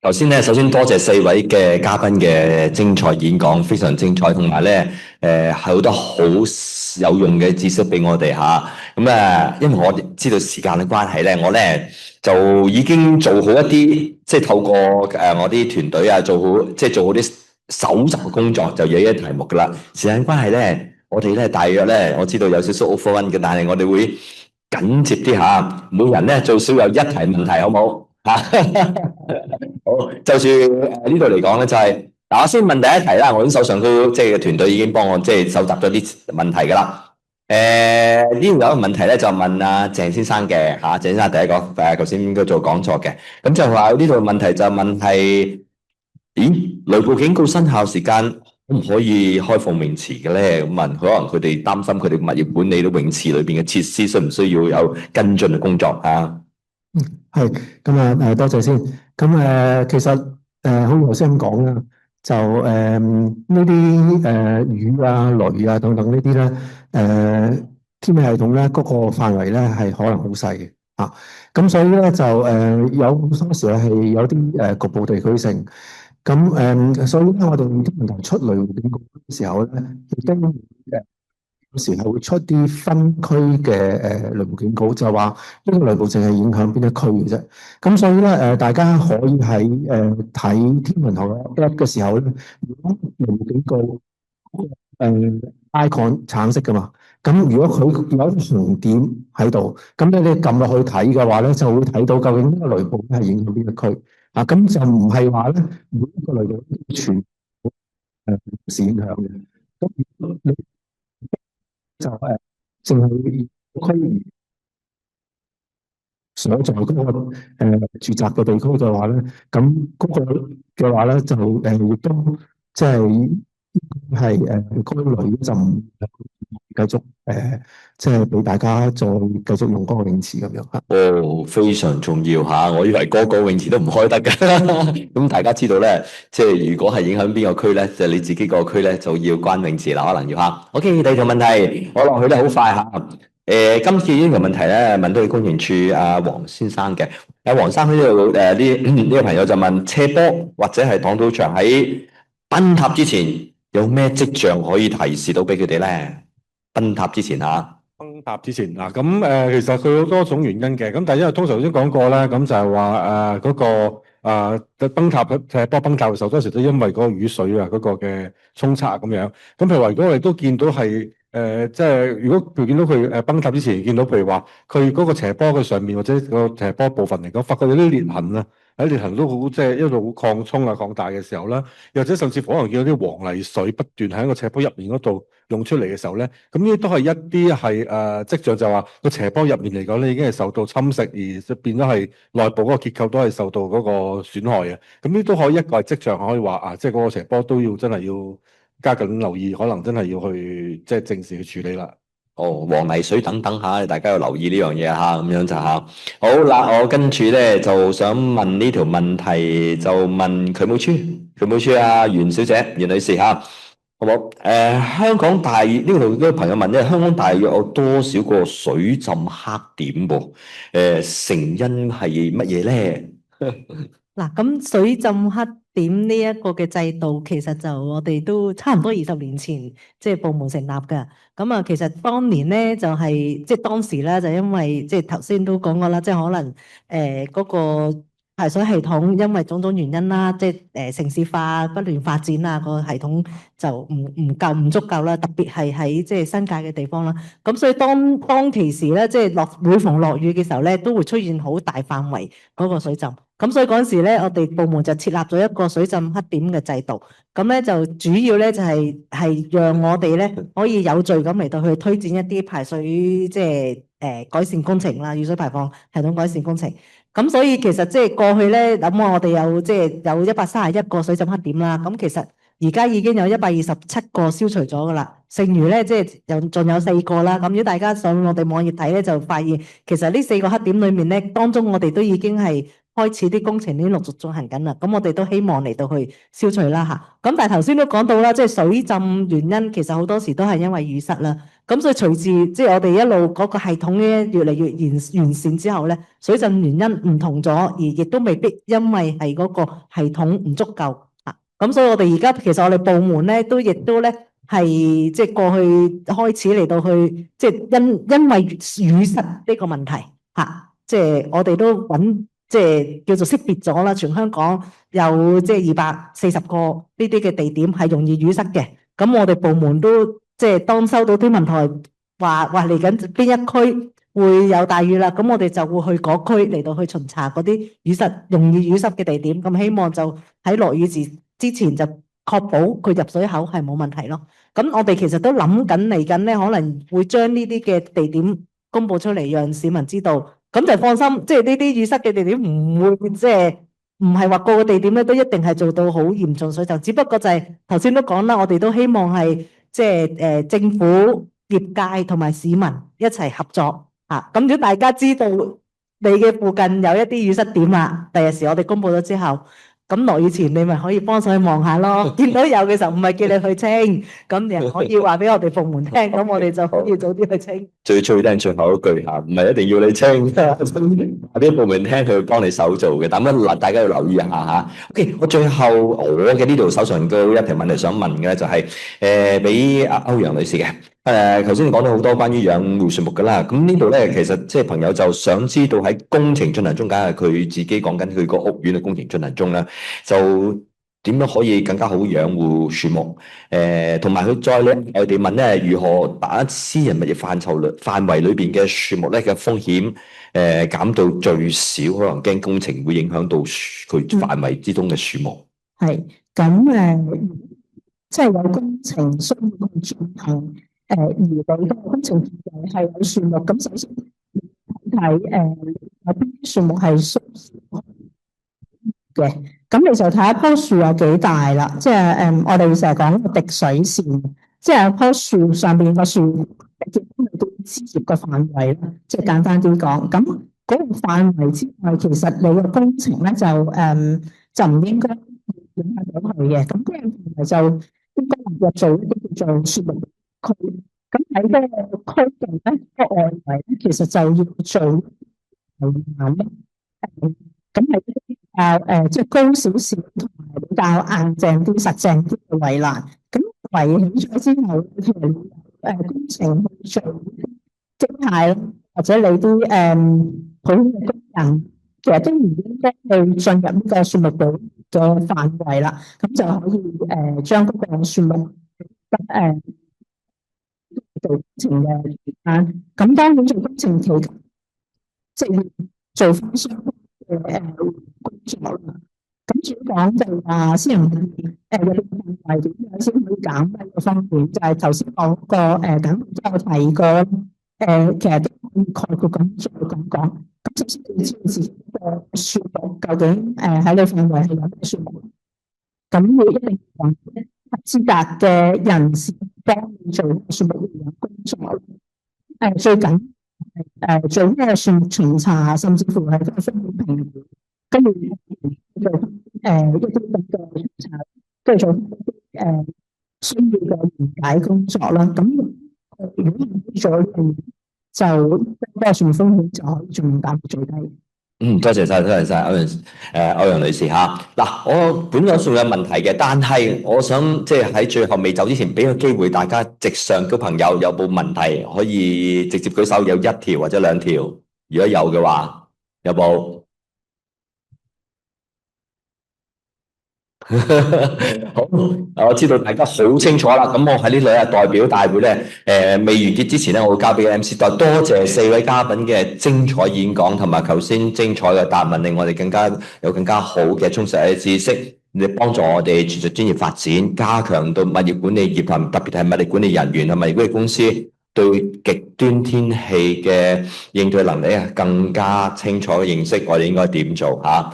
頭先咧，首先多謝四位嘅嘉賓嘅精彩演講，非常精彩，同埋咧，係好多好有用嘅知識俾我哋吓。咁啊，因為我哋知道時間嘅關係咧，我咧就已經做好一啲，即係透過我啲團隊啊，做好啲搜集嘅工作，就有一啲題目噶啦。時間關係咧，我哋咧大約咧，我知道有少少 overrun 嘅，但係我哋會緊接啲吓，每人咧最少有一題問題，好唔好？吓。好，就住呢度嚟講咧，就係嗱，我先問第一題啦。我手上都即係團隊已經幫我即係搜集咗啲問題噶啦。呢度有一個問題咧，就問阿鄭先生嘅嚇，鄭先生第一個頭先應該做講錯嘅。咁就話呢度問題就問係，咦，雷暴警告生效時間可唔可以開放泳池嘅咧？咁問，可能佢哋擔心佢哋物業管理到泳池裏邊嘅設施需唔需要有跟進嘅工作啊？係咁啊，多謝先。咁其實好似頭先咁講啦，就呢啲雨啊、雷啊等等呢啲咧，天氣系統咧嗰個範圍咧係可能好細嘅啊。咁所以咧就有好多時係有啲局部地區性。咁所以咧我哋天文台出雷警告嘅時候咧，亦都有時係會出啲分區嘅雷暴警告，就係話呢個雷暴淨係影響邊一區嘅啫。咁所以咧大家可以喺睇天文台嘅 app 嘅時候咧，如果雷暴警告icon 橙色噶嘛，咁如果佢有一個紅點喺度，咁你撳落去睇嘅話咧，就會睇到究竟呢個雷暴係影響邊一區啊。咁就唔係話咧每一個雷暴全市影響嘅。咁如果你就淨係區域所在嗰個住宅嘅地區嘅話咧，咁嗰個嘅話咧就亦都即係該類就唔繼續即係俾大家再繼續用嗰個泳池咁樣嚇。哦，非常重要吓，我以為個個泳池都唔開得嘅。咁大家知道咧，即係如果係影響邊個區咧，就你自己個區咧就要關泳池啦，可能要吓。OK，第二條問題，我落去得好快吓。今次呢條問題咧，問到去工程處阿黃先生嘅。阿黃生呢度呢個朋友就問斜坡或者係擋土牆喺崩塌之前有咩跡象可以提示到俾佢哋咧？崩塌之前吓。崩塌之前嗱，咁其實佢好多種原因嘅，咁但係因為通常都講過啦，咁就係話嗰個崩塌嘅波崩塌嘅時候，多時都因為嗰個雨水啊嗰個嘅沖刷咁樣。咁譬如話，如果我哋都見到係即係如果譬如見到佢崩塌之前，見到譬如話佢嗰個斜坡嘅上面或者個斜坡部分嚟講，發覺有啲裂痕啊，喺裂痕都好即係一路擴充啊擴大嘅時候啦，又或者甚至乎可能見到啲黃泥水不斷喺個斜坡入面嗰度湧出嚟嘅時候咧，咁呢啲都係一啲係跡象，就話個斜坡入面嚟講咧已經係受到侵蝕，而變咗係內部嗰個結構都係受到嗰個損害嘅。咁呢都可以一個係跡象，可以話啊，即係嗰個斜坡都要真係要加緊留意，可能真係要去即係正視去處理啦。哦，黃泥水等等吓，大家要留意呢樣嘢吓，咁樣就吓。好啦，我跟住咧就想問呢條問題，就問渠務處啊，袁小姐、袁女士吓，好冇？香港大呢度呢個朋友問咧，香港大約有多少個水浸黑點噃？成因係乜嘢咧？嗱，咁水浸黑點呢一個嘅制度，其實就我哋都差唔多20年前即係部門成立嘅。咁啊，其實當年咧就係即係當時咧就因為即係頭先都講過啦，即係可能嗰個排水系統因為種種原因啦，即係城市化不斷發展啊，個系統就唔足夠啦，特別係喺即係新界嘅地方啦。咁所以當其時咧，即係每逢落雨嘅時候咧，都會出現好大範圍嗰個水浸。咁所以嗰陣時咧，我哋部門就設立咗一個水浸黑點嘅制度。咁咧就主要咧就係讓我哋咧可以有序咁嚟到去推薦一啲排水即係改善工程啦，雨水排放系統改善工程。咁所以其實即係過去咧，咁我哋有即係有131個水浸黑點啦。咁其實而家已經有127個消除咗噶啦，剩餘咧即係仲有4個啦。咁如果大家上我哋網頁睇咧，就發現其實呢4個黑點裏面咧，當中我哋都已經係開始啲工程已經陸續進行緊啦。咁我哋都希望嚟到去消除啦嚇。咁但係頭先都講到啦，即係水浸原因其實好多時都係因為雨濕啦。咁所以隨住即係我哋一路嗰個系統咧越嚟越完善之後咧，水浸原因唔同咗，而亦都未必因為係嗰個系統唔足夠啊。咁所以我哋而家其實我哋部門咧都亦都咧係即係過去開始嚟到去即係因為雨濕呢個問題嚇，即係我哋都揾即係叫做識別咗啦，全香港有即係240個呢啲嘅地點係容易淤塞嘅。咁我哋部門都即係當收到天文台話嚟緊邊一區會有大雨啦，咁我哋就會去嗰區嚟到去巡查嗰啲容易淤塞嘅地點。咁希望就喺落雨之前就確保佢入水口係冇問題咯。咁我哋其實都諗緊嚟緊咧，可能會將呢啲嘅地點公佈出嚟，讓市民知道。咁就放心，即係呢啲淤塞嘅地點唔會即係唔係話個個地點咧都一定係做到好嚴重水浸，只不過就係頭先都講啦，我哋都希望係即係政府、業界同埋市民一齊合作嚇。咁如果大家知道你嘅附近有一啲淤塞點啦，第日時我哋公佈咗之後，咁落雨前你咪可以幫手去望下咯。見到有嘅時候唔係叫你去清，咁你可以話俾我哋部門聽，咁我哋就可以早啲去清。最聽最後一句嚇，唔係一定要你清，話啲部門聽佢會幫你手做嘅。但乜大家要留意下嚇。OK， 我最後我嘅呢度手上都有一條問題想問嘅就係俾阿歐陽女士嘅。頭先你講到好多關於養護樹木㗎啦，咁呢度咧其實即係朋友就想知道喺工程進行中，梗係佢自己講緊佢個屋苑嘅工程進行中啦，就點樣可以更加好養護樹木？同埋佢再咧，我哋問咧，如何把私人物業範圍裏邊嘅樹木咧嘅風險減到最少？可能驚工程會影響到佢範圍之中嘅樹木。係咁即係有工程需要去進行。而你個工程係有樹木，咁首先睇有邊啲樹木係需要嘅，咁你就睇一棵樹有幾大啦。即係我哋成日講個滴水線，即係一棵樹上邊個樹結到枝葉嘅範圍啦。即係簡單啲講，咁嗰個範圍之外，其實你個工程咧就唔應該影響到佢嘅。咁嗰個範圍就應該入做一啲叫做樹木區，咁喺嗰個區域咧，個外圍咧，其實就要做圍欄咧。咁係一啲比較即係高少少同埋比較硬淨啲、實淨啲嘅圍欄。咁圍起咗之後，譬如工程去做機械咯，或者你啲普通嘅工人，其實都唔應該去進入呢個樹木保嘅範圍啦。咁就可以將嗰個樹木做工程嘅期間，咁當然做工程期間，即係做翻相關嘅工作啦。咁主要講就話私人物業有啲範圍點樣先可以減低個風險，就係頭先講個簡都有提過，其實都可以概括咁再咁講。咁首先你知道自己個樹木究竟喺你範圍係有咩樹木，咁要一定揾合資格嘅人士幫你做樹木療養工作。最緊做呢個樹木巡查，甚至乎係個風險評估，跟住做一啲咁嘅巡查，跟住做需要嘅緩解工作啦。咁如果做呢樣嘢，就嗰個樹木風險就可以盡量減到最低。多謝晒歐陽女士嚇。嗱，我本來仲有問題嘅，但係我想即係喺最後未走之前，俾個機會大家直上嘅朋友有冇問題可以直接舉手，有1條或者2條，如果有嘅話，有冇？好，我知道大家好清楚啦。咁我喺呢度咧代表大會咧，未完結之前咧，我會交俾 MC 代。多謝4位嘉賓嘅精彩演講，同埋頭先精彩嘅答問，令我哋有更加好嘅充實嘅知識，你幫助我哋持續專業發展，加強到物業管理業同特別係物業管理人員同埋物業管理公司對極端天氣嘅應對能力更加清楚嘅認識，我哋應該點做嚇？